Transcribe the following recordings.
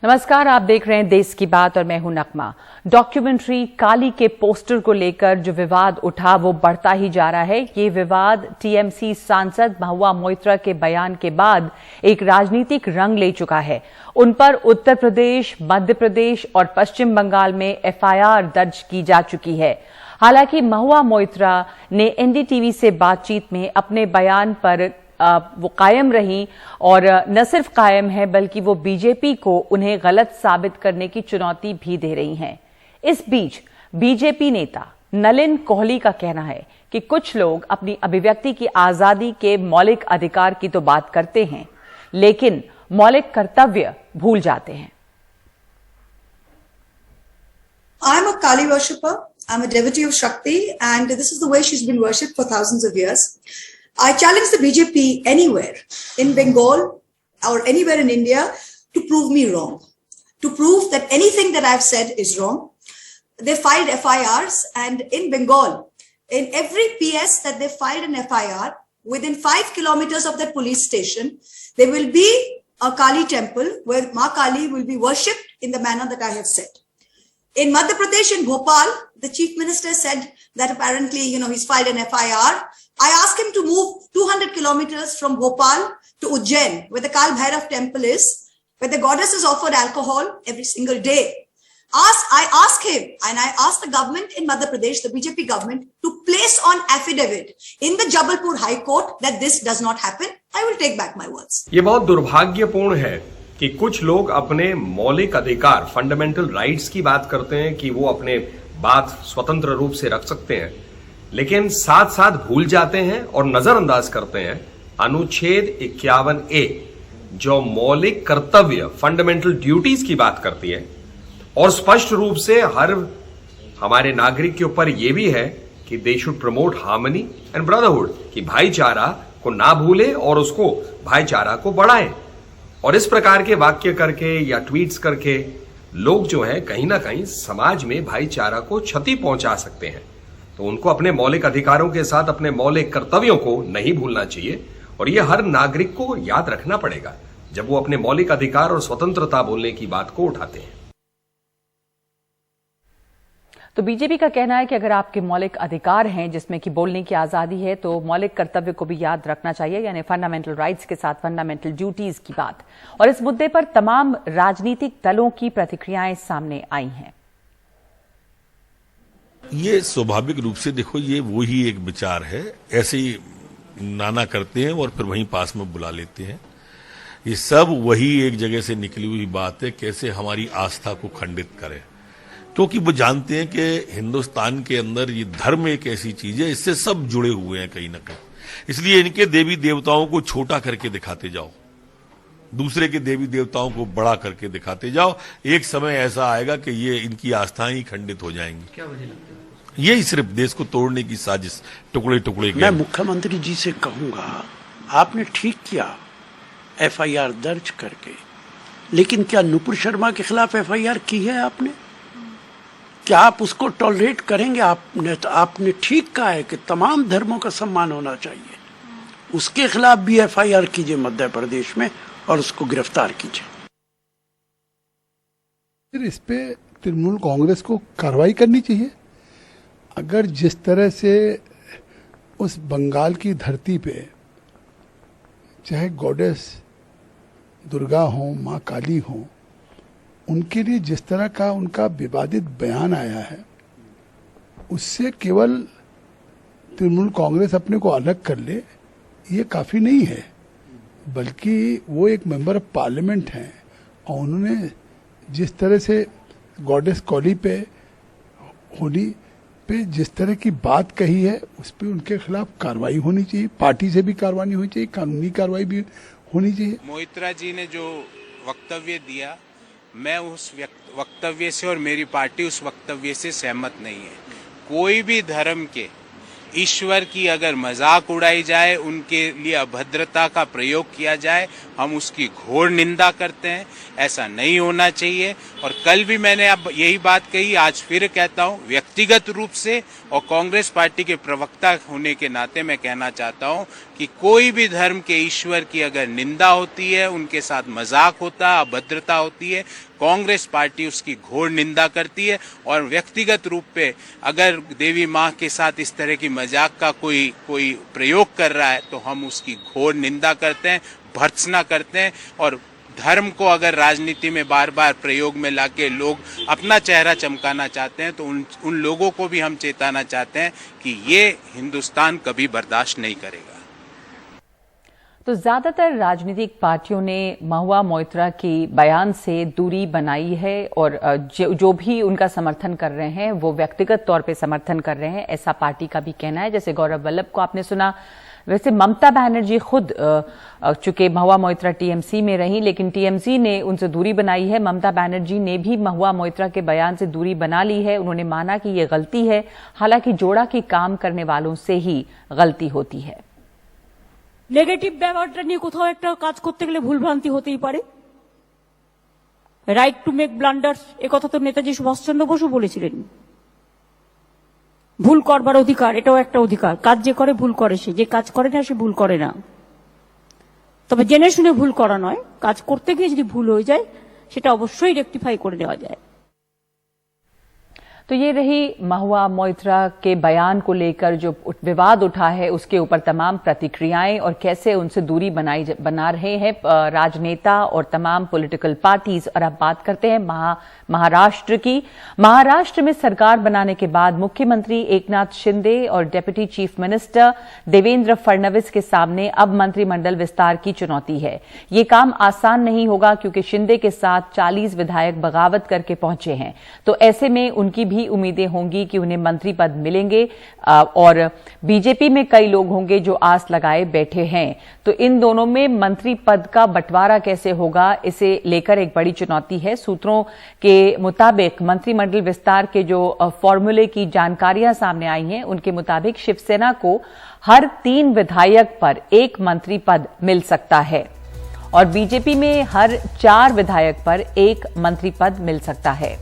नमस्कार, आप देख रहे हैं देश की बात और मैं हूं नकमा। डॉक्यूमेंट्री काली के पोस्टर को लेकर जो विवाद उठा वो बढ़ता ही जा रहा है। ये विवाद टीएमसी सांसद महुआ मोइत्रा के बयान के बाद एक राजनीतिक रंग ले चुका है। उन पर उत्तर प्रदेश, मध्य प्रदेश और पश्चिम बंगाल में एफआईआर दर्ज की जा चुकी है। हालांकि महुआ मोइत्रा ने एनडीटीवी से बातचीत में अपने बयान पर वो कायम रही और न सिर्फ कायम है बल्कि वो बीजेपी को उन्हें गलत साबित करने की चुनौती भी दे रही हैं। इस बीच बीजेपी नेता नलिन कोहली का कहना है कि कुछ लोग अपनी अभिव्यक्ति की आजादी के मौलिक अधिकार की तो बात करते हैं लेकिन मौलिक कर्तव्य भूल जाते हैं। I'm a Kali worshipper. I'm a devotee of Shakti, and this is the way she's been worshipped for thousands of years. I challenge the BJP anywhere in Bengal or anywhere in India to prove me wrong, to prove that anything that I've said is wrong. They filed FIRs, and in Bengal, in every PS that they filed an FIR, within 5 kilometers of that police station, there will be a Kali temple where Ma Kali will be worshipped in the manner that I have said. In Madhya Pradesh, in Bhopal, the chief minister said that apparently, he's filed an FIR. I asked him to move 200 kilometers from Bhopal to Ujjain, where the Kal Bhairav temple is, where the goddess is offered alcohol every single day. I asked him, and I asked the government in Madhya Pradesh, the BJP government, to place on affidavit in the Jabalpur High Court that this does not happen. I will take back my words. ये बहुत दुर्भाग्यपूर्ण है कि कुछ लोग अपने मौलिक अधिकार, फंडामेंटल राइट्स की बात करते हैं कि वो अपने बात स्वतंत्र रूप से रख सकते हैं, लेकिन साथ साथ भूल जाते हैं और नजरअंदाज करते हैं अनुच्छेद 51A जो मौलिक कर्तव्य, फंडामेंटल ड्यूटीज की बात करती है और स्पष्ट रूप से हर हमारे नागरिक के ऊपर यह भी है कि they should promote harmony and brotherhood, कि भाईचारा को ना भूले और उसको भाईचारा को बढ़ाए। और इस प्रकार के वाक्य करके या ट्वीट्स करके लोग जो है कहीं ना कहीं समाज में भाईचारा को क्षति पहुंचा सकते हैं। तो उनको अपने मौलिक अधिकारों के साथ अपने मौलिक कर्तव्यों को नहीं भूलना चाहिए और ये हर नागरिक को याद रखना पड़ेगा जब वो अपने मौलिक अधिकार और स्वतंत्रता बोलने की बात को उठाते हैं। तो बीजेपी का कहना है कि अगर आपके मौलिक अधिकार हैं जिसमें कि बोलने की आजादी है तो मौलिक कर्तव्य को भी याद रखना चाहिए, यानी फंडामेंटल राइट्स के साथ फंडामेंटल ड्यूटीज की बात। और इस मुद्दे पर तमाम राजनीतिक दलों की प्रतिक्रियाएं सामने आई हैं। ये स्वाभाविक रूप से देखो, ये वही एक विचार है, ऐसे ही नाना करते हैं और फिर वहीं पास में बुला लेते हैं। ये सब वही एक जगह से निकली हुई बात है, कैसे हमारी आस्था को खंडित करें, क्योंकि वो जानते हैं कि हिंदुस्तान के अंदर ये धर्म एक ऐसी चीज है, इससे सब जुड़े हुए हैं कहीं ना कहीं। इसलिए इनके देवी देवताओं को छोटा करके दिखाते जाओ, दूसरे के देवी देवताओं को बड़ा करके दिखाते जाओ, एक समय ऐसा आएगा कि ये इनकी आस्थाएं ही खंडित हो जाएंगी। क्या वजह लगता है? यही सिर्फ देश को तोड़ने की साजिश, टुकड़े टुकड़े। मैं मुख्यमंत्री जी से कहूंगा, आपने ठीक किया एफआईआर दर्ज करके, लेकिन क्या नुपुर शर्मा के खिलाफ एफआईआर की है आपने? क्या आप उसको टॉलरेट करेंगे? आपने ठीक कहा है कि तमाम धर्मों का सम्मान होना चाहिए, उसके खिलाफ भी एफआईआर कीजिए मध्य प्रदेश में और उसको गिरफ्तार कीजिए। फिर इस पे तृणमूल कांग्रेस को कार्रवाई करनी चाहिए। अगर जिस तरह से उस बंगाल की धरती पे चाहे गॉडेस दुर्गा हो, माँ काली हो, उनके लिए जिस तरह का उनका विवादित बयान आया है, उससे केवल तृणमूल कांग्रेस अपने को अलग कर ले ये काफी नहीं है, बल्कि वो एक मेंबर ऑफ पार्लियामेंट हैं और उन्होंने जिस तरह से गॉडेस कॉली पे, होली पे जिस तरह की बात कही है, उस पे उनके खिलाफ कार्रवाई होनी चाहिए, पार्टी से भी कार्रवाई होनी चाहिए, कानूनी कार्रवाई भी होनी चाहिए। मोइत्रा जी ने जो वक्तव्य दिया, मैं उस वक्तव्य से और मेरी पार्टी उस वक्तव्य से सहमत नहीं है। कोई भी धर्म के ईश्वर की अगर मजाक उड़ाई जाए, उनके लिए अभद्रता का प्रयोग किया जाए, हम उसकी घोर निंदा करते हैं। ऐसा नहीं होना चाहिए। और कल भी मैंने अब यही बात कही, आज फिर कहता हूं, व्यक्तिगत रूप से और कांग्रेस पार्टी के प्रवक्ता होने के नाते मैं कहना चाहता हूं कि कोई भी धर्म के ईश्वर की अगर निंदा होती है, उनके साथ मजाक होता है, अभद्रता होती है, कांग्रेस पार्टी उसकी घोर निंदा करती है। और व्यक्तिगत रूप पे अगर देवी माँ के साथ इस तरह की मजाक का कोई प्रयोग कर रहा है तो हम उसकी घोर निंदा करते हैं, भर्त्सना करते हैं। और धर्म को अगर राजनीति में बार बार प्रयोग में लाके लोग अपना चेहरा चमकाना चाहते हैं तो उन लोगों को भी हम चेताना चाहते हैं कि ये हिंदुस्तान कभी बर्दाश्त नहीं करेगा। तो ज्यादातर राजनीतिक पार्टियों ने महुआ मोइत्रा की बयान से दूरी बनाई है और जो भी उनका समर्थन कर रहे हैं वो व्यक्तिगत तौर पे समर्थन कर रहे हैं, ऐसा पार्टी का भी कहना है। जैसे गौरव वल्लभ को आपने सुना, वैसे ममता बनर्जी खुद चूंकि महुआ मोइत्रा टीएमसी में रही, लेकिन टीएमसी ने उनसे दूरी बनाई है। ममता बनर्जी ने भी महुआ मोइत्रा के बयान से दूरी बना ली है। उन्होंने माना कि ये गलती है, हालांकि जोड़ा की काम करने वालों से ही गलती होती है। নেগেটিভ ব্যবহারটা নিয়ে কোথাও একটা কাজ করতে গেলে ভুলভ্রান্তি হতেই পারে। রাইট টু মেক ব্লান্ডার্স এ কথা তো নেতাজি সুভাষচন্দ্র বসু বলেছিলেন। ভুল করবার অধিকার, এটাও একটা অধিকার। কাজ যে করে ভুল করে, সে যে কাজ করে না সে ভুল করে না। তবে জেনে শুনে ভুল করা নয়, কাজ করতে গিয়ে যদি ভুল হয়ে যায় সেটা অবশ্যই রেকটিফাই করে দেওয়া যায়। तो ये रही महुआ मोइत्रा के बयान को लेकर जो विवाद उठा है उसके ऊपर तमाम प्रतिक्रियाएं और कैसे उनसे दूरी बना रहे हैं राजनेता और तमाम पॉलिटिकल पार्टीज। और अब बात करते हैं महाराष्ट्र की। महाराष्ट्र में सरकार बनाने के बाद मुख्यमंत्री एकनाथ शिंदे और deputy chief minister Devendra Fadnavis के सामने अब मंत्रिमंडल विस्तार की चुनौती है। ये काम आसान नहीं होगा क्योंकि शिंदे के साथ 40 विधायक बगावत करके पहुंचे हैं। तो ऐसे में उनकी भी उम्मीदें होंगी कि उन्हें मंत्री पद मिलेंगे और बीजेपी में कई लोग होंगे जो आस लगाए बैठे हैं। तो इन दोनों में मंत्री पद का बंटवारा कैसे होगा, इसे लेकर एक बड़ी चुनौती है। सूत्रों के मुताबिक मंत्रिमंडल विस्तार के जो फॉर्मूले की जानकारियां सामने आई हैं, उनके मुताबिक शिवसेना को हर 3 विधायक पर 1 मंत्री पद मिल सकता है और बीजेपी में हर 4 विधायक पर 1 मंत्री पद मिल सकता है।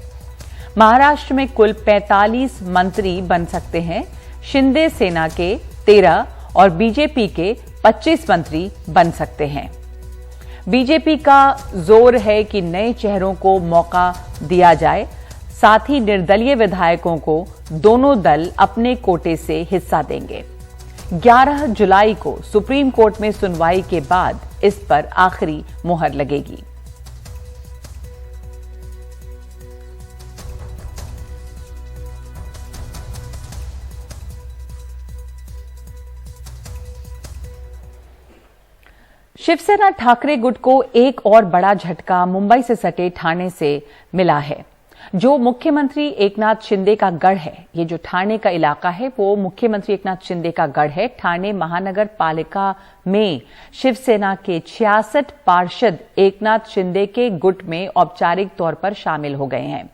महाराष्ट्र में कुल 45 मंत्री बन सकते हैं। शिंदे सेना के 13 और बीजेपी के 25 मंत्री बन सकते हैं। बीजेपी का जोर है कि नए चेहरों को मौका दिया जाए, साथ ही निर्दलीय विधायकों को दोनों दल अपने कोटे से हिस्सा देंगे। 11 जुलाई को सुप्रीम कोर्ट में सुनवाई के बाद इस पर आखिरी मुहर लगेगी। शिवसेना ठाकरे गुट को एक और बड़ा झटका मुंबई से सटे ठाणे से मिला है, जो मुख्यमंत्री एकनाथ शिंदे का गढ़ है। ये जो ठाणे का इलाका है वो मुख्यमंत्री एकनाथ शिंदे का गढ़ है। ठाणे महानगर पालिका में शिवसेना के 66 पार्षद एकनाथ शिंदे के गुट में औपचारिक तौर पर शामिल हो गए हैं।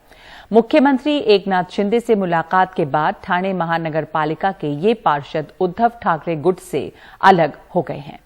मुख्यमंत्री एकनाथ शिंदे से मुलाकात के बाद ठाणे महानगर पालिका के ये पार्षद उद्धव ठाकरे गुट से अलग हो गए हैं।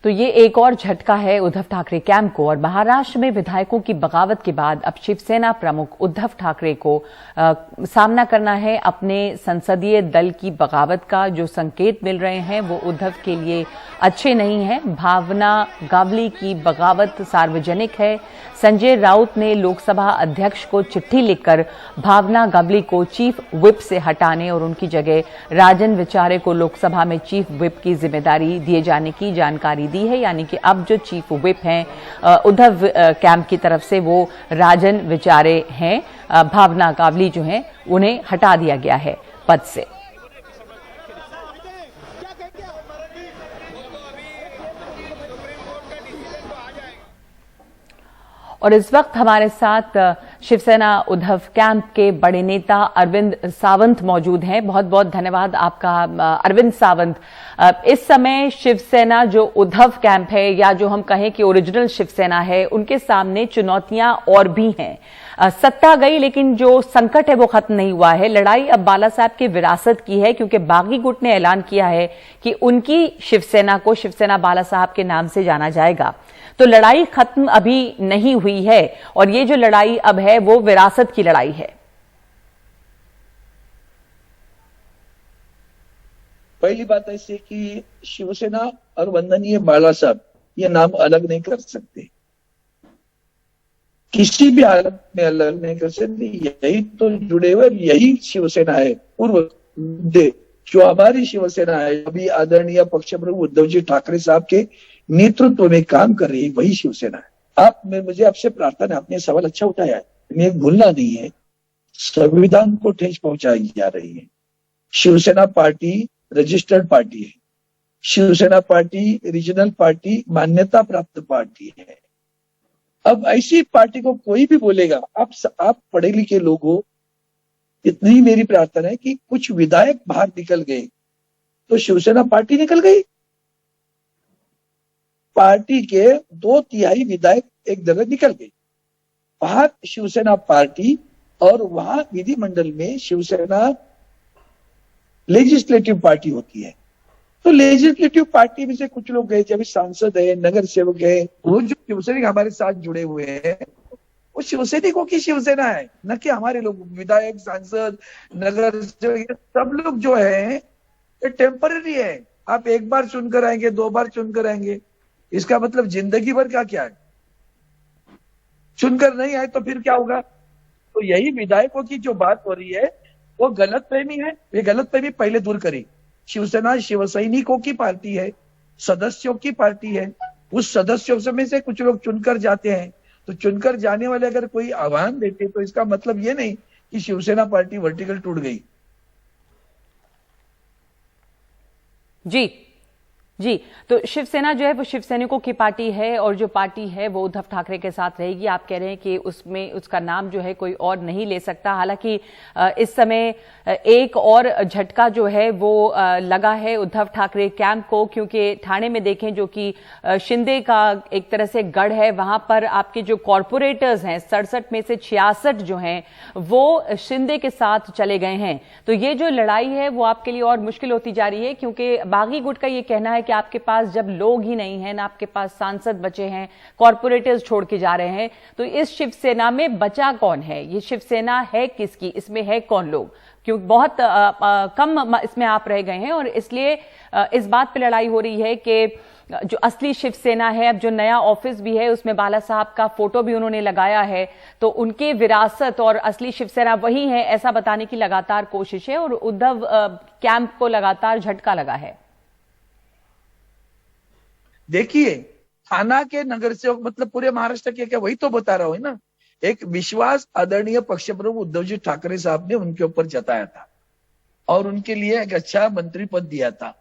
तो ये एक और झटका है उद्धव ठाकरे कैंप को। और महाराष्ट्र में विधायकों की बगावत के बाद अब शिवसेना प्रमुख उद्धव ठाकरे को सामना करना है अपने संसदीय दल की बगावत का। जो संकेत मिल रहे हैं वो उद्धव के लिए अच्छे नहीं है। भावना गावली की बगावत सार्वजनिक है। संजय राउत ने लोकसभा अध्यक्ष को चिट्ठी लिखकर भावना गावली को चीफ व्हिप से हटाने और उनकी जगह राजन विचारे को लोकसभा में चीफ व्हिप की जिम्मेदारी दिए जाने की जानकारी दी है। यानी कि अब जो चीफ व्हिप हैं उद्धव कैंप की तरफ से वो राजन विचारे हैं। भावना गावली जो हैं उन्हें हटा दिया गया है पद से। और इस वक्त हमारे साथ शिवसेना उद्धव कैंप के बड़े नेता अरविंद सावंत मौजूद हैं। बहुत बहुत धन्यवाद आपका अरविंद सावंत। इस समय शिवसेना जो उद्धव कैंप है या जो हम कहें कि ओरिजिनल शिवसेना है, उनके सामने चुनौतियां और भी हैं। सत्ता गई लेकिन जो संकट है वो खत्म नहीं हुआ है। लड़ाई अब बाला साहब की विरासत की है, क्योंकि बागी गुट ने ऐलान किया है कि उनकी शिवसेना को शिवसेना बाला साहब के नाम से जाना जाएगा। तो लड़ाई खत्म अभी नहीं हुई है और ये जो लड़ाई अब है वो विरासत की लड़ाई है। पहली बात ऐसी कि शिवसेना और वंदनीय बाला साहब ये नाम अलग नहीं कर सकते, किसी भी हालत में अलग नहीं कर सकते। यही तो जुड़े हुए, यही शिवसेना है। पूर्व जो हमारी शिवसेना है अभी आदरणीय पक्ष प्रमुख उद्धव जी ठाकरे साहब के नेतृत्व में काम कर रही है, वही शिवसेना है। मुझे आपसे प्रार्थना है, आपने सवाल अच्छा उठाया है, इन्हें भूलना नहीं है। संविधान को ठेस पहुंचाई जा रही है। शिवसेना पार्टी रजिस्टर्ड पार्टी है। शिवसेना पार्टी रीजनल पार्टी मान्यता प्राप्त पार्टी है। अब ऐसी पार्टी को कोई भी बोलेगा, आप पढ़े लिखे लोग हो, इतनी मेरी प्रार्थना है कि कुछ विधायक बाहर निकल गए तो शिवसेना पार्टी निकल गई। पार्टी के 2/3 विधायक एक जगह निकल गए बाहर, शिवसेना पार्टी, और वहां विधिमंडल में शिवसेना लेजिस्लेटिव पार्टी होती है। तो लेजिस्लेटिव पार्टी में से कुछ लोग गए, जब सांसद है, नगर सेवक है, वो जो शिवसैनिक हमारे साथ जुड़े हुए हैं वो शिवसैनिकों की शिवसेना है, न कि हमारे लोग। विधायक, सांसद, नगर सेवक, सब लोग जो है ये टेम्पररी है। आप एक बार चुनकर आएंगे, 2 बार चुनकर आएंगे, इसका मतलब जिंदगी भर का क्या है? चुनकर नहीं आए तो फिर क्या होगा? तो यही विधायकों की जो बात हो रही है वो गलतफहमी है। ये गलतफहमी पहले दूर करी। शिवसेना शिवसैनिकों की पार्टी है, सदस्यों की पार्टी है। उस सदस्यों में से कुछ लोग चुनकर जाते हैं, तो चुनकर जाने वाले अगर कोई आह्वान देते तो इसका मतलब ये नहीं कि शिवसेना पार्टी वर्टिकल टूट गई। जी, तो शिवसेना जो है वो शिवसैनिकों की पार्टी है और जो पार्टी है वो उद्धव ठाकरे के साथ रहेगी। आप कह रहे हैं कि उसमें उसका नाम जो है कोई और नहीं ले सकता। हालांकि इस समय एक और झटका जो है वो लगा है उद्धव ठाकरे कैंप को, क्योंकि ठाणे में देखें जो कि शिंदे का एक तरह से गढ़ है, वहां पर आपके जो कॉरपोरेटर्स हैं 67 में से 66 जो हैं वो शिंदे के साथ चले गए हैं। तो ये जो लड़ाई है वो आपके लिए और मुश्किल होती जा रही है, क्योंकि बागी गुट का ये कहना है कि आपके पास जब लोग ही नहीं हैं ना, आपके पास सांसद बचे हैं, कॉरपोरेटर्स छोड़ के जा रहे हैं, तो इस शिवसेना में बचा कौन है? ये शिवसेना है किसकी? इसमें है कौन लोग? क्योंकि बहुत कम इसमें आप रह गए हैं और इसलिए इस बात पे लड़ाई हो रही है कि जो असली शिवसेना है, अब जो नया ऑफिस भी है उसमें बाला साहब का फोटो भी उन्होंने लगाया है, तो उनके विरासत और असली शिवसेना वही है ऐसा बताने की लगातार कोशिश है और उद्धव कैंप को लगातार झटका लगा है। देखिए, थाना के नगर सेवक मतलब पूरे महाराष्ट्र के क्या, वही तो बता रहा हूं ना। एक विश्वास आदरणीय पक्ष प्रमुख उद्धव जी ठाकरे साहब ने उनके ऊपर जताया था और उनके लिए एक अच्छा मंत्री पद दिया था।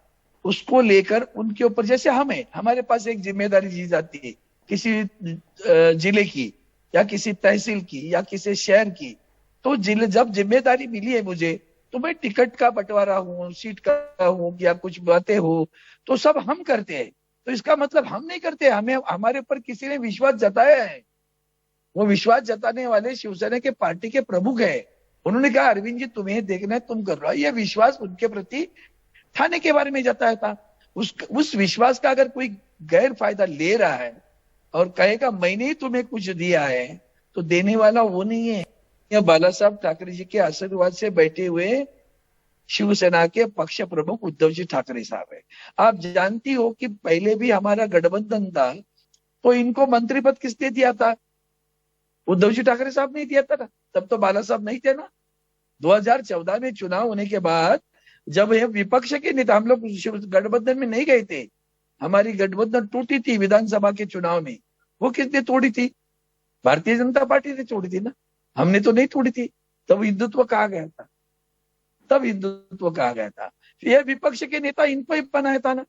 उसको लेकर उनके ऊपर, जैसे हमें, हमारे पास एक जिम्मेदारी दी जाती है किसी जिले की या किसी तहसील की या किसी शहर की, तो जिले जब जिम्मेदारी मिली है मुझे, तो मैं टिकट का बंटवारा हूँ, सीट का हूँ या कुछ बातें हो तो सब हम करते हैं। तो इसका मतलब हम नहीं करते, हमें हमारे ऊपर किसी ने विश्वास जताया है। वो विश्वास जताने वाले शिवसेना के पार्टी के प्रमुख है। उन्होंने कहा अरविंद जी तुम्हें देखना है, तुम कर रहे हो। ये विश्वास उनके प्रति थाने के बारे में जताया था। उस विश्वास का अगर कोई गैर फायदा ले रहा है और कहेगा मैंने ही तुम्हें कुछ दिया है, तो देने वाला वो नहीं है। यह बाला साहब ठाकरे जी के आशीर्वाद से बैठे हुए शिवसेना के पक्ष प्रमुख उद्धव जी ठाकरे साहब है। आप जानती हो कि पहले भी हमारा गठबंधन था, तो इनको मंत्री पद किसने दिया था? उद्धव जी ठाकरे साहब ने दिया था ना, तब तो बाला साहब नहीं थे ना। 2014 में चुनाव होने के बाद जब ये विपक्ष के नेता, हम लोग गठबंधन में नहीं गए थे, हमारी गठबंधन टूटी थी विधानसभा के चुनाव में, वो किसने तोड़ी थी? भारतीय जनता पार्टी ने तोड़ी थी ना, हमने तो नहीं तोड़ी थी। तब हिंदुत्व कहा गया था, तब हिंदुत्व कहा गया था। ये विपक्ष के नेता इनको ही बनाया था ना।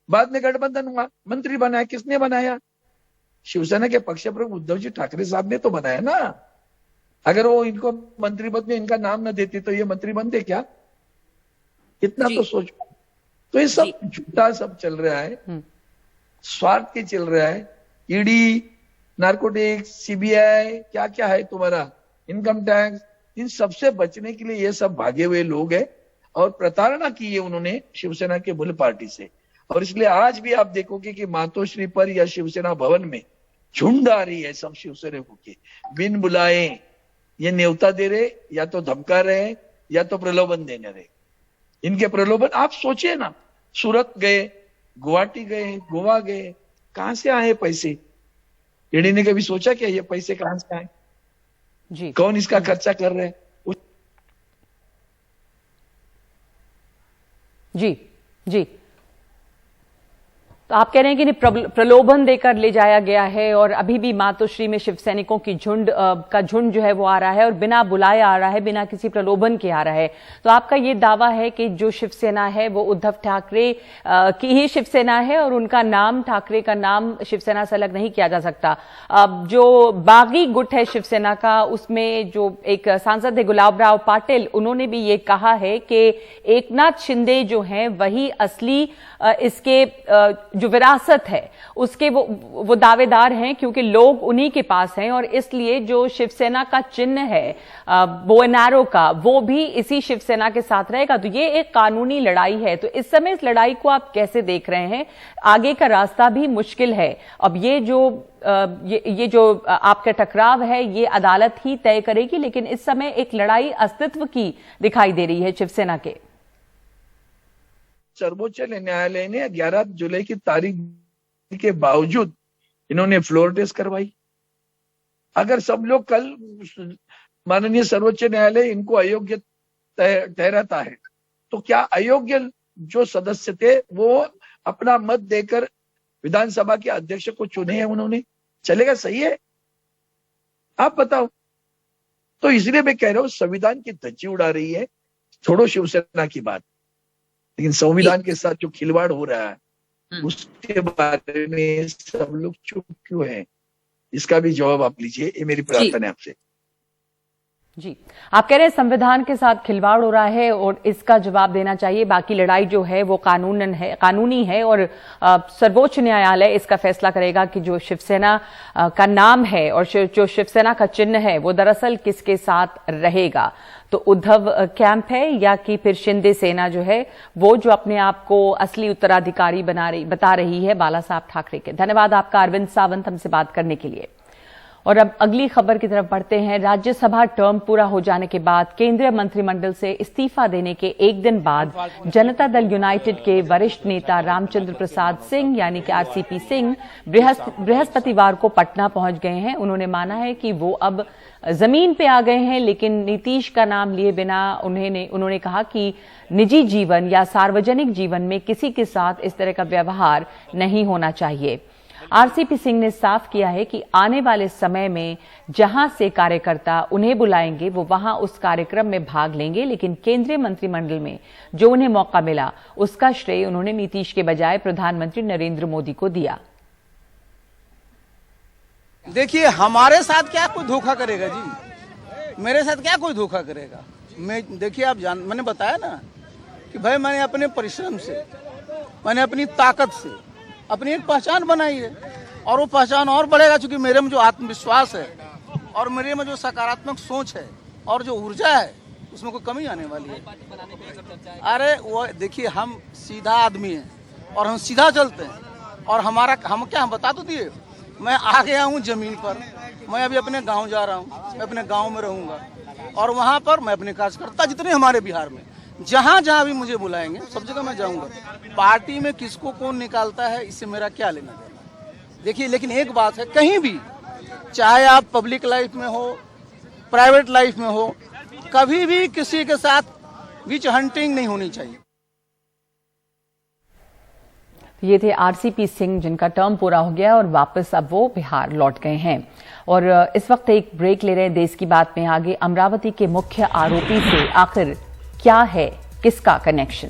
बाद में गठबंधन हुआ, मंत्री बनाया, किसने बनाया? शिवसेना के पक्ष प्रमुख उद्धव जी ठाकरे साहब ने तो बनाया ना। अगर वो इनको मंत्री पद में इनका नाम न देते तो ये मंत्री बनते क्या? इतना तो सोचो। तो ये सब झूठा सब चल रहा है, स्वार्थ के चल रहा है। ईडी, नार्कोटिक्स, सीबीआई, क्या क्या है तुम्हारा, इनकम टैक्स, इन सबसे बचने के लिए ये सब भागे हुए लोग हैं और प्रताड़ना की है उन्होंने शिवसेना के मूल पार्टी से। और इसलिए आज भी आप देखोगे कि मातोश्री पर या शिवसेना भवन में झुंड आ रही है सब शिवसैनिकों के, बिन बुलाए ये न्योता दे रहे, या तो धमका रहे या तो प्रलोभन देने रहे। इनके प्रलोभन आप सोचिए ना, सूरत गए, गुवाहाटी गए, गोवा गए, कहां से आए पैसे? ईडी ने कभी सोचा क्या ये पैसे कहां से आए जी, कौन इसका खर्चा कर रहे हैं? जी जी, तो आप कह रहे हैं कि प्रलोभन देकर ले जाया गया है और अभी भी मातोश्री में शिव सैनिकों की झुंड जो है वो आ रहा है और बिना बुलाए आ रहा है, बिना किसी प्रलोभन के आ रहा है। तो आपका ये दावा है कि जो शिवसेना है वो उद्धव ठाकरे की ही शिवसेना है और उनका नाम, ठाकरे का नाम शिवसेना से अलग नहीं किया जा सकता। जो बागी गुट है शिवसेना का, उसमें जो एक सांसद है गुलाबराव पाटिल, उन्होंने भी ये कहा है कि एकनाथ शिंदे जो हैं वही असली इसके जो विरासत है उसके वो दावेदार हैं, क्योंकि लोग उन्हीं के पास हैं और इसलिए जो शिवसेना का चिन्ह है बो एंड एरो का, वो भी इसी शिवसेना के साथ रहेगा। तो ये एक कानूनी लड़ाई है। तो इस समय इस लड़ाई को आप कैसे देख रहे हैं? आगे का रास्ता भी मुश्किल है। अब ये जो आपका टकराव है ये अदालत ही तय करेगी, लेकिन इस समय एक लड़ाई अस्तित्व की दिखाई दे रही है शिवसेना के। सर्वोच्च न्यायालय ने 11 जुलाई की तारीख के बावजूद इन्होंने फ्लोर टेस्ट करवाई। अगर सब लोग कल माननीय सर्वोच्च न्यायालय इनको अयोग्य ठहराता है तो क्या अयोग्य जो सदस्य थे वो अपना मत देकर विधानसभा के अध्यक्ष को चुने हैं उन्होंने, चलेगा? सही है? आप बताओ। तो इसलिए मैं कह रहा हूं संविधान की धज्जी उड़ा रही है। छोड़ो शिवसेना की बात, लेकिन संविधान के साथ जो खिलवाड़ हो रहा है उसके बारे में सब लोग चुप क्यों हैं? इसका भी जवाब आप लीजिए, ये मेरी प्रार्थना है आपसे। जी, आप कह रहे हैं संविधान के साथ खिलवाड़ हो रहा है और इसका जवाब देना चाहिए। बाकी लड़ाई जो है वो कानूनी है और सर्वोच्च न्यायालय इसका फैसला करेगा कि जो शिवसेना का नाम है और जो शिवसेना का चिन्ह है वो दरअसल किसके साथ रहेगा। तो उद्धव कैंप है या कि फिर शिंदे सेना जो है वो जो अपने आप को असली उत्तराधिकारी बता रही है बाला साहब ठाकरे के। धन्यवाद आपका अरविंद सावंत हमसे बात करने के लिए। और अब अगली खबर की तरफ बढ़ते हैं। राज्यसभा टर्म पूरा हो जाने के बाद केंद्रीय मंत्रिमंडल से इस्तीफा देने के एक दिन बाद जनता दल यूनाइटेड के वरिष्ठ नेता रामचंद्र प्रसाद सिंह यानी कि आरसीपी सिंह बृहस्पतिवार को पटना पहुंच गए हैं। उन्होंने माना है कि वो अब जमीन पे आ गए हैं, लेकिन नीतीश का नाम लिए बिना उन्होंने कहा कि निजी जीवन या सार्वजनिक जीवन में किसी के साथ इस तरह का व्यवहार नहीं होना चाहिए। आरसीपी सिंह ने साफ किया है कि आने वाले समय में जहां से कार्यकर्ता उन्हें बुलाएंगे वो वहां उस कार्यक्रम में भाग लेंगे, लेकिन केंद्रीय मंत्रिमंडल में जो उन्हें मौका मिला उसका श्रेय उन्होंने नीतीश के बजाय प्रधानमंत्री नरेंद्र मोदी को दिया। देखिए, हमारे साथ क्या कोई धोखा करेगा जी? मेरे साथ क्या कोई धोखा करेगा? देखिए, मैंने बताया ना कि भाई मैंने अपने परिश्रम से, मैंने अपनी ताकत से अपनी एक पहचान बनाई है और वो पहचान और बढ़ेगा, क्योंकि मेरे में जो आत्मविश्वास है और मेरे में जो सकारात्मक सोच है और जो ऊर्जा है उसमें कोई कमी आने वाली है। अरे वो देखिए, हम सीधा आदमी हैं और हम सीधा चलते हैं और हम बता तो दिए, मैं आ गया हूँ जमीन पर, मैं अभी अपने गांव जा रहा हूँ, मैं अपने गांव में रहूंगा और वहां पर मैं अपने कार्यकर्ता जितने हमारे बिहार में जहां जहां भी मुझे बुलाएंगे सब जगह मैं जाऊंगा। पार्टी में किसको कौन निकालता है इससे मेरा क्या लेना देना। देखिए, लेकिन एक बात है, कहीं भी चाहे आप पब्लिक लाइफ में हो, प्राइवेट लाइफ में हो, कभी भी किसी के साथ विच हंटिंग नहीं होनी चाहिए। ये थे आरसीपी सिंह जिनका टर्म पूरा हो गया और वापस अब वो बिहार लौट गए हैं। और इस वक्त एक ब्रेक ले रहे हैं। देश की बात में आगे अमरावती के मुख्य आरोपी से आखिर क्या है, किसका कनेक्शन?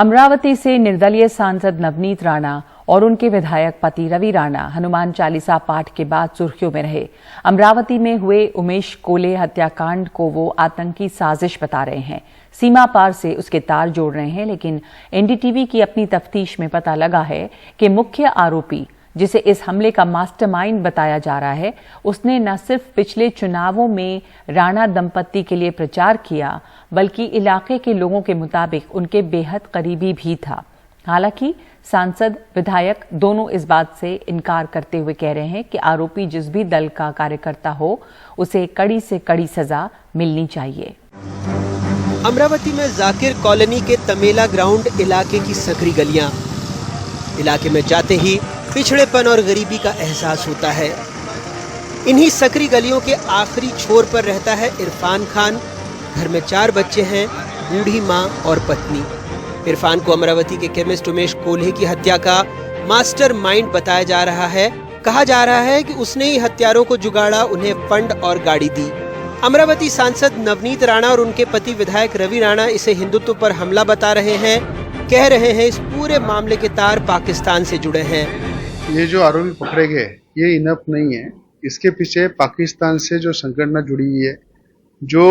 अमरावती से निर्दलीय सांसद नवनीत राणा और उनके विधायक पति रवि राणा हनुमान चालीसा पाठ के बाद सुर्खियों में रहे। अमरावती में हुए उमेश कोल्हे हत्याकांड को वो आतंकी साजिश बता रहे हैं। सीमा पार से उसके तार जोड़ रहे हैं, लेकिन एनडीटीवी की अपनी तफ्तीश में पता लगा है कि मुख्य आरोपी, जिसे इस हमले का मास्टरमाइंड बताया जा रहा है, उसने न सिर्फ पिछले चुनावों में राणा दंपत्ति के लिए प्रचार किया, बल्कि इलाके के लोगों के मुताबिक उनके बेहद करीबी भी था। हालांकि सांसद विधायक दोनों इस बात से इनकार करते हुए कह रहे हैं कि आरोपी जिस भी दल का कार्यकर्ता हो, उसे कड़ी से कड़ी सजा मिलनी चाहिए। अमरावती में जाकिर कॉलोनी के तमेला ग्राउंड इलाके की सकरी गलियां, इलाके में जाते ही पिछड़ेपन और गरीबी का एहसास होता है। इन्हीं सकरी गलियों के आखिरी छोर पर रहता है इरफान खान। घर में 4 बच्चे हैं, बूढ़ी माँ और पत्नी। इरफान को अमरावती के केमिस्ट उमेश कोल्हे की हत्या का मास्टरमाइंड बताया जा रहा है। कहा जा रहा है कि उसने ही हत्यारों को जुगाड़ा, उन्हें फंड और गाड़ी दी। अमरावती सांसद नवनीत राणा और उनके पति विधायक रवि राणा इसे हिंदुत्व पर हमला बता रहे हैं। कह रहे हैं इस पूरे मामले के तार पाकिस्तान से जुड़े हैं। ये जो आरोपी पकड़े गए ये इनफ नहीं है, इसके पीछे पाकिस्तान से जो संगठन जुड़ी हुई है, जो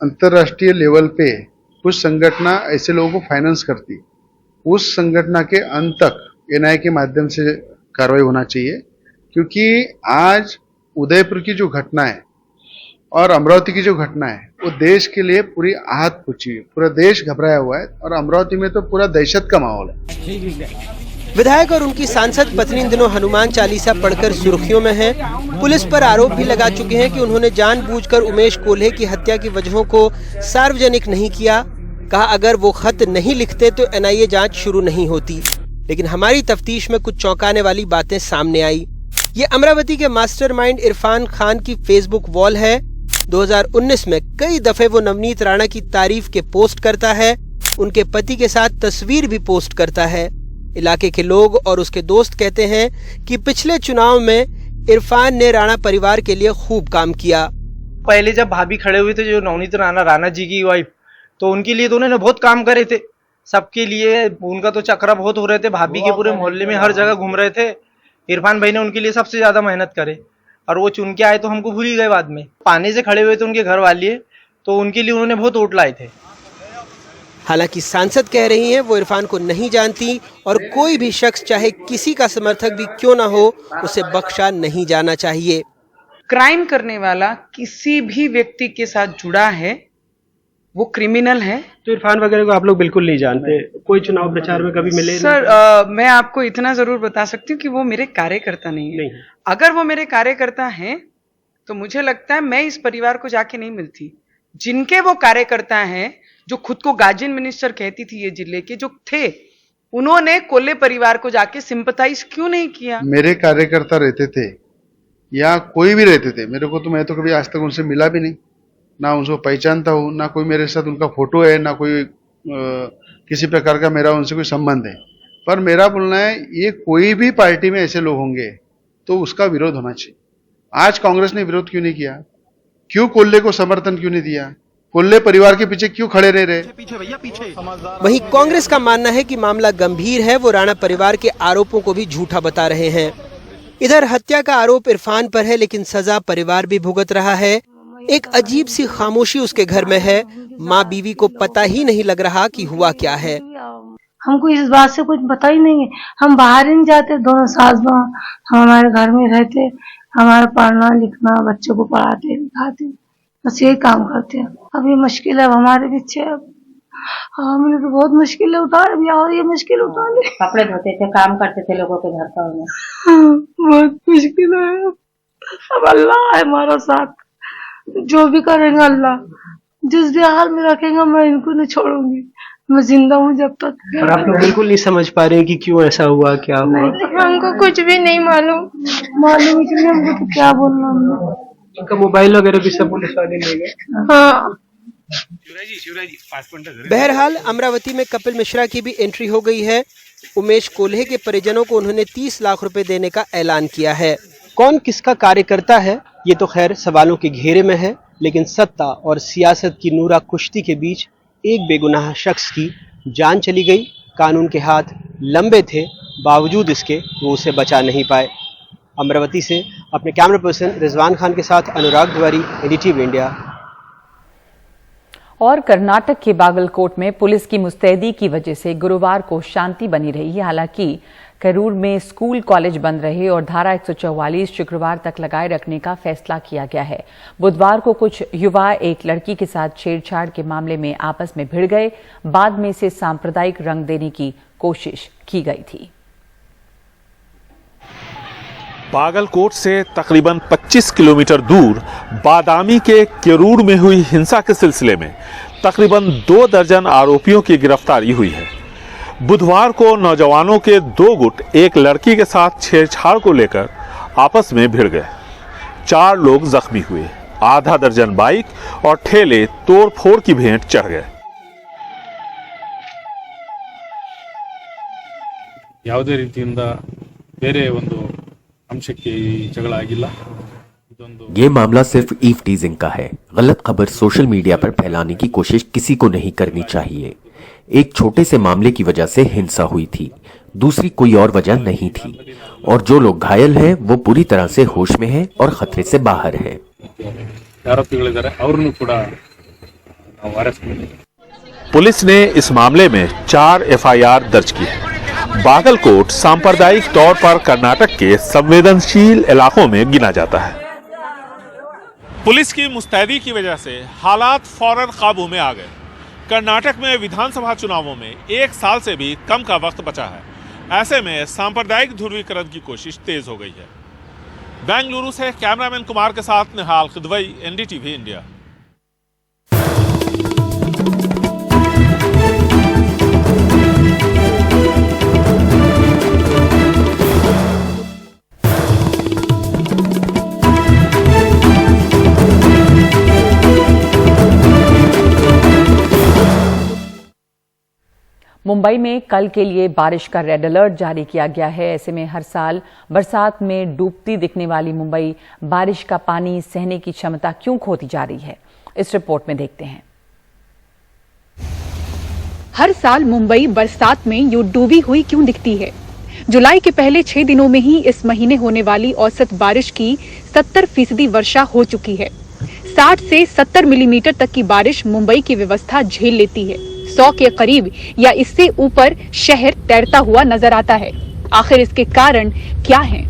अंतर्राष्ट्रीय लेवल पे कुछ संगठन ऐसे लोगों को फाइनेंस करती, उस संगठन के अंत तक एनआईए के माध्यम से कार्रवाई होना चाहिए। क्योंकि आज उदयपुर की जो घटना है और अमरावती की जो घटना है वो देश के लिए पूरी आहत पूछी है। पूरा देश घबराया हुआ है और अमरावती में तो पूरा दहशत का माहौल है। विधायक और उनकी सांसद पत्नी इन दिनों हनुमान चालीसा पढ़कर सुर्खियों में हैं। पुलिस पर आरोप भी लगा चुके हैं कि उन्होंने जानबूझकर उमेश कोल्हे की हत्या की वजहों को सार्वजनिक नहीं किया। कहा अगर वो खत नहीं लिखते तो एनआईए जांच शुरू नहीं होती। लेकिन हमारी तफ्तीश में कुछ चौंकाने वाली बातें सामने आई। ये अमरावती के मास्टरमाइंड इरफान खान की फेसबुक वॉल है। 2019 में कई दफे वो नवनीत राणा की तारीफ के पोस्ट करता है, उनके पति के साथ तस्वीर भी पोस्ट करता है। इलाके के लोग और उसके दोस्त कहते हैं कि पिछले चुनाव में इरफान ने राणा परिवार के लिए खूब काम किया। पहले जब भाभी खड़े हुए थे, जो नवनीत राणा जी की वाइफ, तो उनके लिए दोनों ने बहुत काम करे थे। सबके लिए उनका तो चक्रा बहुत हो रहे थे, भाभी के पूरे मोहल्ले में हर जगह घूम रहे थे। इरफान भाई ने उनके लिए सबसे ज्यादा मेहनत करे और वो चुन के आए तो हमको भूल ही गए बाद में। पानी से खड़े हुए थे उनके घर वाले, तो उनके लिए उन्होंने बहुत वोट लाए थे। हालांकि सांसद कह रही हैं वो इरफान को नहीं जानती और कोई भी शख्स चाहे किसी का समर्थक भी क्यों ना हो, उसे बख्शा नहीं जाना चाहिए। क्राइम करने वाला किसी भी व्यक्ति के साथ जुड़ा है वो क्रिमिनल है। तो इरफान वगैरह को आप लोग बिल्कुल नहीं जानते? कोई चुनाव प्रचार में कभी मिले? सर मैं आपको इतना जरूर बता सकती हूँ कि वो मेरे कार्यकर्ता नहीं है। अगर वो मेरे कार्यकर्ता हैं तो मुझे लगता है मैं इस परिवार को जाके नहीं मिलती। जिनके वो कार्यकर्ता हैं, जो खुद को गार्जियन मिनिस्टर कहती थी ये जिले के जो थे, उन्होंने कोल्हे परिवार को जाके सिंपथाइज क्यों नहीं किया? मेरे कार्यकर्ता रहते थे या कोई भी रहते थे, मेरे को तो, मैं तो कभी आज तक उनसे मिला भी नहीं, ना उनको पहचानता हूँ, ना कोई मेरे साथ उनका फोटो है, ना कोई किसी प्रकार का मेरा उनसे कोई संबंध है। पर मेरा बोलना है ये कोई भी पार्टी में ऐसे लोग होंगे तो उसका विरोध होना चाहिए। आज कांग्रेस ने विरोध क्यों नहीं किया? क्यों कोल्हे को समर्थन क्यों नहीं दिया? कोल्हे परिवार के पीछे क्यों खड़े नहीं रहे? वहीं कांग्रेस का मानना है कि मामला गंभीर है, वो राणा परिवार के आरोपों को भी झूठा बता रहे हैं। इधर हत्या का आरोप इरफान पर है, लेकिन सजा परिवार भी भुगत रहा है। एक अजीब सी खामोशी उसके घर में है। माँ बीवी को पता ही नहीं लग रहा कि हुआ क्या है। हमको इस बात से कुछ पता ही नहीं है। हम बाहर ही नहीं जाते, दोनों सास बहू हमारे घर में रहते, हमारा पढ़ना लिखना, बच्चों को पढ़ाते लिखाते, बस यही काम करते हैं। अब ये मुश्किल है हमारे पीछे। अब हमने तो बहुत मुश्किल उतार दिया और ये मुश्किल उतार ली। कपड़े धोते थे, काम करते थे लोगों के घर पर। बहुत मुश्किल है। अब अल्लाह है हमारा साथ, जो भी करेंगे अल्लाह, जिस भी हाल में रखेंगे मैं इनको नहीं छोड़ूंगी। मैं जिंदा हूँ जब तक। और आप लोग बिल्कुल नहीं समझ पा रहे हैं कि क्यों ऐसा हुआ, क्या हुआ? हमको कुछ भी नहीं मालूम इसलिए हमको तो क्या बोलना। उनका मोबाइल वगैरह भी सब पुलिस वाले ले गए। हाँ। बहरहाल अमरावती में कपिल मिश्रा की भी एंट्री हो गई है। उमेश कोल्हे के परिजनों को उन्होंने 30 लाख रुपए देने का ऐलान किया है। कौन किसका कार्यकर्ता है ये तो खैर सवालों के घेरे में है, लेकिन सत्ता और सियासत की नूरा कुश्ती के बीच एक बेगुनाह शख्स की जान चली गई, कानून के हाथ लंबे थे, बावजूद इसके वो उसे बचा नहीं पाए। अमरावती से अपने कैमरा पर्सन रिजवान खान के साथ अनुराग तिवारी, एनडीटीवी इंडिया। और कर्नाटक के बागलकोट में पुलिस की मुस्तैदी की वजह से गुरुवार को शांति बनी रही है। हालांकि करूर में स्कूल कॉलेज बंद रहे और धारा 144 शुक्रवार तक लगाए रखने का फैसला किया गया है। बुधवार को कुछ युवा एक लड़की के साथ छेड़छाड़ के मामले में आपस में भिड़ गए। बाद में इसे सांप्रदायिक रंग देने की कोशिश की गई थी। बागलकोट से तकरीबन 25 किलोमीटर दूर बादामी के केरूर में हुई हिंसा के सिलसिले में तकरीबन 2 दर्जन आरोपियों की गिरफ्तारी हुई है। बुधवार को नौजवानों के 2 गुट एक लड़की के साथ छेड़छाड़ को लेकर आपस में भिड़ गए। 4 लोग जख्मी हुए। आधा दर्जन बाइक और ठेले तोड़ फोड़ की भेंट चढ़ गए। ಯಾವುದೇ ರೀತಿಯಿಂದ ಬೇರೆ ಒಂದು अंशಕ್ಕೆ झगड़ा ಆಗಿಲ್ಲ। ये मामला सिर्फ ईव टीजिंग का है। गलत खबर सोशल मीडिया पर फैलाने की कोशिश किसी को नहीं करनी चाहिए। एक छोटे से मामले की वजह से हिंसा हुई थी, दूसरी कोई और वजह नहीं थी। और जो लोग घायल हैं वो पूरी तरह से होश में हैं और खतरे से बाहर हैं। आरोपिಗಳಿದ್ದಾರೆ ಅವರನ್ನು ಕೂಡ ನಾವು ಅರೆಸ್ಟ್ ಮಾಡಿದ್ದೇವೆ। पुलिस ने इस मामले में 4 एफआईआर दर्ज की है। बागलकोट सांप्रदायिक तौर पर कर्नाटक के संवेदनशील इलाकों में गिना जाता है। पुलिस की मुस्तैदी की वजह से हालात फौरन काबू में आ गए। कर्नाटक में विधानसभा चुनावों में 1 साल से भी कम का वक्त बचा है। ऐसे में सांप्रदायिक ध्रुवीकरण की कोशिश तेज हो गई है। बेंगलुरु से कैमरामैन कुमार के साथ निहाल खिदवई, एनडीटीवी इंडिया। मुंबई में कल के लिए बारिश का रेड अलर्ट जारी किया गया है। ऐसे में हर साल बरसात में डूबती दिखने वाली मुंबई बारिश का पानी सहने की क्षमता क्यों खोती जा रही है, इस रिपोर्ट में देखते हैं। हर साल मुंबई बरसात में यूं डूबी हुई क्यों दिखती है? जुलाई के पहले 6 दिनों में ही इस महीने होने वाली औसत बारिश की 70% वर्षा हो चुकी है। 60 से 70 मिलीमीटर तक की बारिश मुंबई की व्यवस्था झेल लेती है। 100 के करीब या इससे ऊपर शहर तैरता हुआ नजर आता है। आखिर इसके कारण क्या हैं?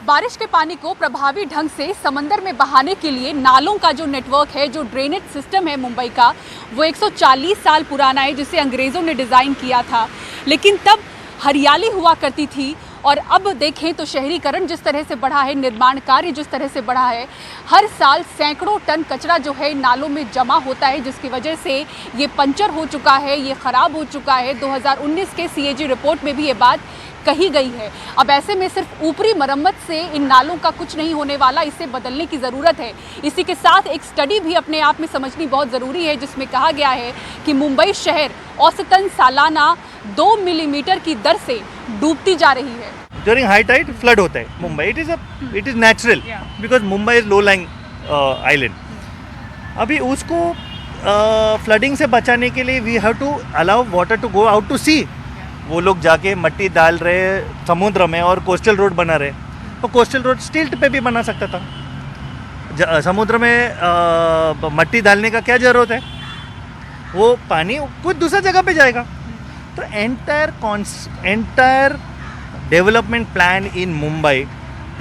बारिश के पानी को प्रभावी ढंग से समंदर में बहाने के लिए नालों का जो नेटवर्क है, जो ड्रेनेज सिस्टम है मुंबई का, वो 140 साल पुराना है, जिसे अंग्रेजों ने डिजाइन किया था। लेकिन तब हरियाली हुआ करती थी और अब देखें तो शहरीकरण जिस तरह से बढ़ा है, निर्माण कार्य जिस तरह से बढ़ा है, हर साल सैकड़ों टन कचरा जो है नालों में जमा होता है, जिसकी वजह से ये पंचर हो चुका है, ये खराब हो चुका है। 2019 के सीएजी रिपोर्ट में भी ये बात कही गई है। अब ऐसे में सिर्फ ऊपरी मरम्मत से इन नालों का कुछ नहीं होने वाला, इसे बदलने की ज़रूरत है। इसी के साथ एक स्टडी भी अपने आप में समझनी बहुत ज़रूरी है, जिसमें कहा गया है कि मुंबई शहर औसतन सालाना 2 मिलीमीटर की दर से डूबती जा रही है। During high tide, flood होता है Mumbai. It is natural because Mumbai is low-lying island. अभी उसको फ्लडिंग से बचाने के लिए we have to allow water to go out to sea. वो लोग जाके मट्टी डाल रहे समुद्र में और कोस्टल रोड बना रहे, तो कोस्टल रोड स्टिल्ट पे भी बना सकता था। समुद्र में मट्टी डालने का क्या जरूरत है? वो पानी कुछ दूसरी जगह पे जाएगा। तो entire development plan in Mumbai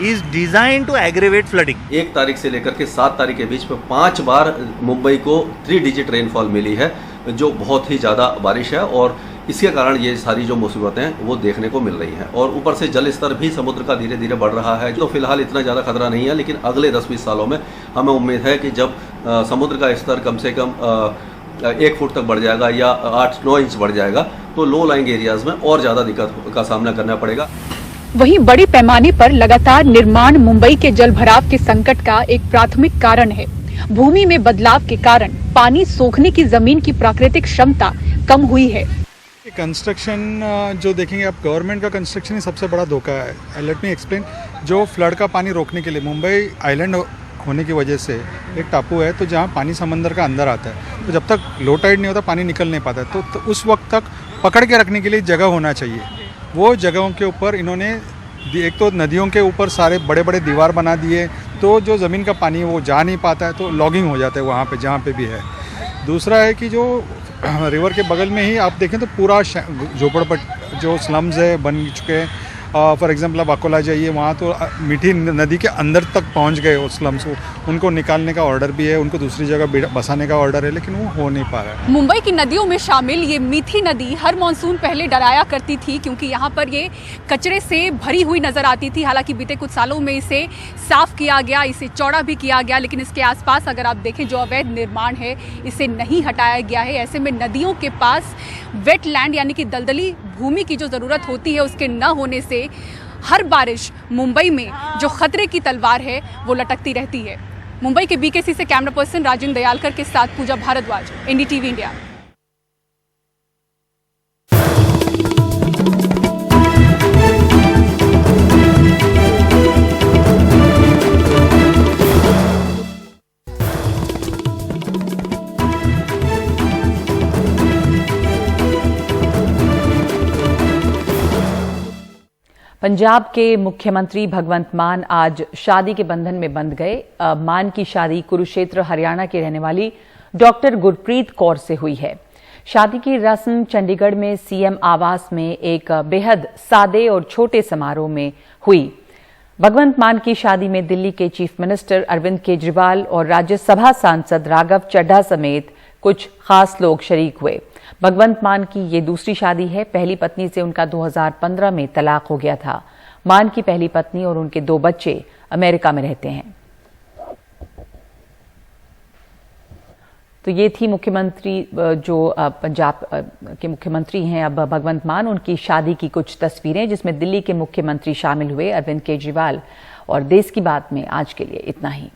is design to aggravate flooding. 1 तारीख से लेकर के 7 तारीख के बीच में 5 बार मुंबई को 3 डिजिट रेनफॉल मिली है, जो बहुत ही ज़्यादा बारिश है और इसके कारण ये सारी जो मुसीबतें हैं वो देखने को मिल रही हैं। और ऊपर से जल स्तर भी समुद्र का धीरे धीरे बढ़ रहा है। तो फिलहाल इतना ज़्यादा खतरा नहीं है, लेकिन अगले 10-20 सालों में हमें उम्मीद है कि जब समुद्र का स्तर कम से कम 1 फुट तक बढ़ जाएगा या 8-9 इंच बढ़ जाएगा, तो लो लाइंग एरियाज में और ज़्यादा दिक्कत का सामना करना पड़ेगा। वहीं बड़े पैमाने पर लगातार निर्माण मुंबई के जल भराव के संकट का एक प्राथमिक कारण है। भूमि में बदलाव के कारण पानी सोखने की जमीन की प्राकृतिक क्षमता कम हुई है। कंस्ट्रक्शन जो देखेंगे आप, गवर्नमेंट का कंस्ट्रक्शन ही सबसे बड़ा धोखा है। Let me explain. जो फ्लड का पानी रोकने के लिए मुंबई आइलैंड होने की वजह से एक टापू है तो जहाँ पानी समंदर का अंदर आता है, तो जब तक लो टाइड नहीं होता पानी निकल नहीं पाता, तो उस वक्त तक पकड़ के रखने के लिए जगह होना चाहिए। वो जगहों के ऊपर इन्होंने एक तो नदियों के ऊपर सारे बड़े बड़े दीवार बना दिए, तो जो ज़मीन का पानी वो जा नहीं पाता है, तो लॉगिंग हो जाता है वहाँ पे जहाँ पे भी है। दूसरा है कि जो रिवर के बगल में ही आप देखें तो पूरा झोपड़पट्टी जो स्लम्स है बन चुके हैं। फॉर एग्जांपल आप अकोला जाइए, वहाँ तो मीठी नदी के अंदर तक पहुँच गए वो स्लम्स को, उनको निकालने का ऑर्डर भी है, उनको दूसरी जगह बसाने का ऑर्डर है, लेकिन वो हो नहीं पा रहा है। मुंबई की नदियों में शामिल ये मीठी नदी हर मॉनसून पहले डराया करती थी, क्योंकि यहाँ पर ये कचरे से भरी हुई नजर आती थी। हालांकि बीते कुछ सालों में इसे साफ किया गया, इसे चौड़ा भी किया गया, लेकिन इसके आसपास अगर आप देखें जो अवैध निर्माण है इसे नहीं हटाया गया है। ऐसे में नदियों के पास वेटलैंड यानी कि दलदली भूमि की जो जरूरत होती है उसके न होने से हर बारिश मुंबई में जो खतरे की तलवार है वो लटकती रहती है। मुंबई के बीकेसी से कैमरा पर्सन राजेंद्र दयालकर के साथ पूजा भारद्वाज, एनडीटीवी इंडिया। पंजाब के मुख्यमंत्री भगवंत मान आज शादी के बंधन में बंध गए। मान की शादी कुरुक्षेत्र हरियाणा की रहने वाली डॉक्टर गुरप्रीत कौर से हुई है। शादी की रस्म चंडीगढ़ में सीएम आवास में एक बेहद सादे और छोटे समारोह में हुई। भगवंत मान की शादी में दिल्ली के चीफ मिनिस्टर अरविंद केजरीवाल और राज्यसभा सांसद राघव चड्ढा समेत कुछ खास लोग शरीक हुए। भगवंत मान की ये दूसरी शादी है। पहली पत्नी से उनका 2015 में तलाक हो गया था। मान की पहली पत्नी और उनके 2 बच्चे अमेरिका में रहते हैं। तो ये थी मुख्यमंत्री जो पंजाब के मुख्यमंत्री हैं अब भगवंत मान, उनकी शादी की कुछ तस्वीरें जिसमें दिल्ली के मुख्यमंत्री शामिल हुए अरविंद केजरीवाल। और देश की बात में आज के लिए इतना ही।